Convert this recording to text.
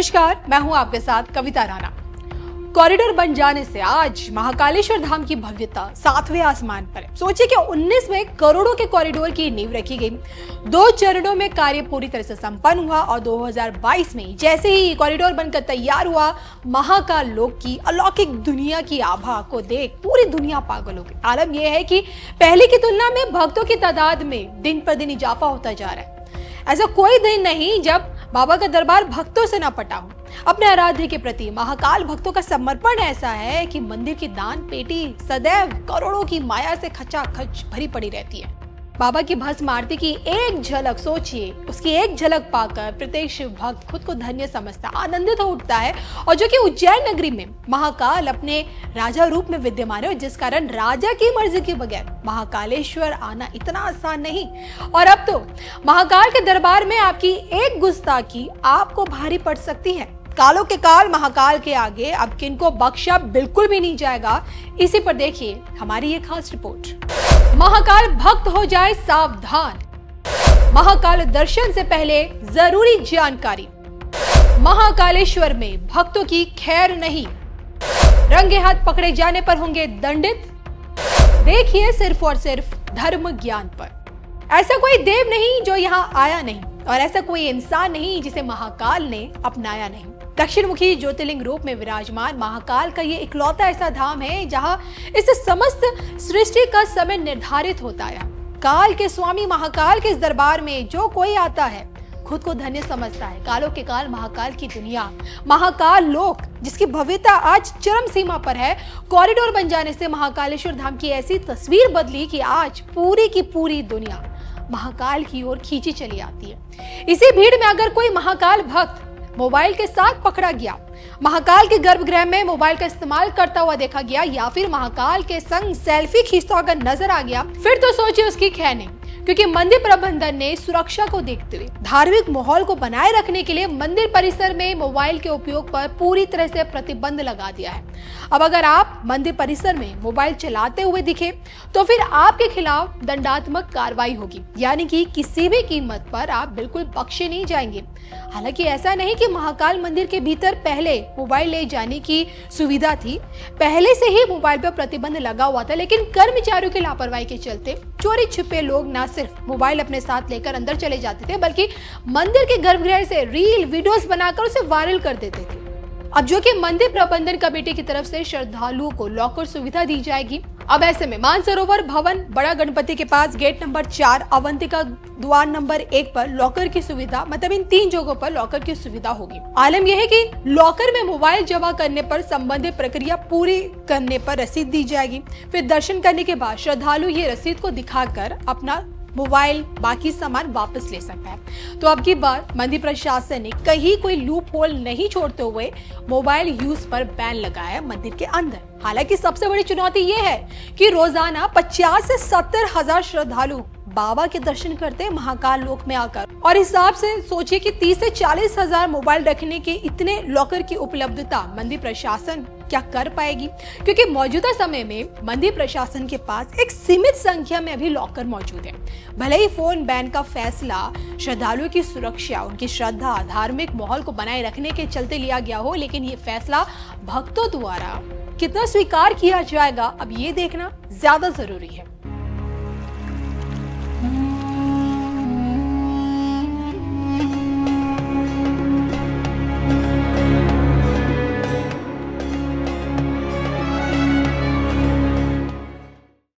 नमस्कार, मैं हूं आपके साथ कविता राणा। कॉरिडोर बन जाने से आज महाकालेश्वर धाम की भव्यता 7वें आसमान पर है। सोचिए कि 19 में करोड़ों के कॉरिडोर की नींव रखी गई। 2 चरणों में कार्य पूरी तरह से संपन्न हुआ और 2022 में जैसे ही कॉरिडोर बनकर तैयार हुआ, महाकाल लोक की अलौकिक दुनिया की आभा को देख पूरी दुनिया पागल हो गई। आलम यह है कि पहले की तुलना में भक्तों की तादाद में दिन पर दिन इजाफा होता जा रहा है। ऐसा कोई दिन नहीं जब बाबा का दरबार भक्तों से ना पटा हो। अपने आराध्य के प्रति महाकाल भक्तों का समर्पण ऐसा है कि मंदिर की दान पेटी सदैव करोड़ों की माया से खचाखच भरी पड़ी रहती है। बाबा की भस्म आरती की एक झलक सोचिए, उसकी एक झलक पाकर प्रत्येक शिव भक्त खुद को धन्य समझता, आनंदित हो उठता है। और जो कि उज्जैन नगरी में महाकाल अपने राजा रूप में विद्यमान है, जिस कारण राजा की मर्जी के बगैर महाकालेश्वर आना इतना आसान नहीं। और अब तो महाकाल के दरबार में आपकी एक गुस्ताखी आपको भारी पड़ सकती है। कालों के काल महाकाल के आगे अब किनको बख्शा बिल्कुल भी नहीं जाएगा। इसी पर देखिए हमारी ये खास रिपोर्ट। महाकाल भक्त हो जाए सावधान, महाकाल दर्शन से पहले जरूरी जानकारी। महाकालेश्वर में भक्तों की खैर नहीं, रंगे हाथ पकड़े जाने पर होंगे दंडित। देखिए सिर्फ और सिर्फ धर्म ज्ञान पर। ऐसा कोई देव नहीं जो यहाँ आया नहीं, और ऐसा कोई इंसान नहीं जिसे महाकाल ने अपनाया नहीं। दक्षिण मुखी ज्योतिर्लिंग रूप में विराजमान महाकाल का ये इकलौता ऐसा धाम है जहां इस समस्त सृष्टि का समय निर्धारित होता है। काल के स्वामी महाकाल के इस दरबार में जो कोई आता है खुद को धन्य समझता है। कालों के काल महाकाल की दुनिया, महाकाल लोक जिसकी भव्यता आज चरम सीमा पर है, कॉरिडोर बन जाने से महाकालेश्वर धाम की ऐसी तस्वीर बदली कि आज पूरी की पूरी दुनिया महाकाल की ओर खींची चली आती है। इसी भीड़ में अगर कोई महाकाल भक्त मोबाइल के साथ पकड़ा गया, महाकाल के गर्भगृह में मोबाइल का इस्तेमाल करता हुआ देखा गया, या फिर महाकाल के संग सेल्फी खींचता अगर नजर आ गया, फिर तो सोचिए उसकी खैर नहीं। क्योंकि मंदिर प्रबंधन ने सुरक्षा को देखते हुए धार्मिक माहौल को बनाए रखने के लिए मंदिर परिसर में मोबाइल के उपयोग पर पूरी तरह से प्रतिबंध लगा दिया है। अब अगर आप मंदिर परिसर में मोबाइल चलाते हुए दिखे तो फिर आपके खिलाफ दंडात्मक कार्रवाई होगी, यानी कि किसी भी कीमत पर आप बिल्कुल बख्शे नहीं जाएंगे। हालांकि ऐसा नहीं कि महाकाल मंदिर के भीतर पहले मोबाइल ले जाने की सुविधा थी, पहले से ही मोबाइल पर प्रतिबंध लगा हुआ था, लेकिन कर्मचारियों की लापरवाही के चलते चोरी छिपे लोग न सिर्फ मोबाइल अपने साथ लेकर अंदर चले जाते थे, बल्कि मंदिर के गर्भगृह से रील वीडियोस बनाकर उसे वायरल कर देते थे। अब जो कि मंदिर प्रबंधन कमेटी की तरफ से श्रद्धालुओं को लॉकर सुविधा दी जाएगी। अब ऐसे में मानसरोवर भवन बड़ा गणपति के पास गेट नंबर 4 अवंतिका द्वार नंबर 1 पर लॉकर की सुविधा, मतलब इन 3 जगहों पर लॉकर की सुविधा होगी। आलम यह है कि लॉकर में मोबाइल जमा करने पर संबंधित प्रक्रिया पूरी करने पर रसीद दी जाएगी। फिर दर्शन करने के बाद श्रद्धालु ये रसीद को दिखाकर अपना मोबाइल बाकी सामान वापस ले सकता है। तो अब की बार मंदिर प्रशासन ने कहीं कोई लूप होल नहीं छोड़ते हुए मोबाइल यूज पर बैन लगाया मंदिर के अंदर। हालांकि सबसे बड़ी चुनौती ये है कि रोजाना 50 से 70 हजार श्रद्धालु बाबा के दर्शन करते हैं महाकाल लोक में आकर, और हिसाब से सोचिए कि 30 से 40 हजार मोबाइल रखने के इतने लॉकर की उपलब्धता मंदिर प्रशासन क्या कर पाएगी? क्योंकि मौजूदा समय में मंदिर प्रशासन के पास एक सीमित संख्या में अभी लॉकर मौजूद है। भले ही फोन बैन का फैसला श्रद्धालुओं की सुरक्षा, उनकी श्रद्धा, धार्मिक माहौल को बनाए रखने के चलते लिया गया हो, लेकिन ये फैसला भक्तों द्वारा कितना स्वीकार किया जाएगा, अब ये देखना ज्यादा जरूरी है।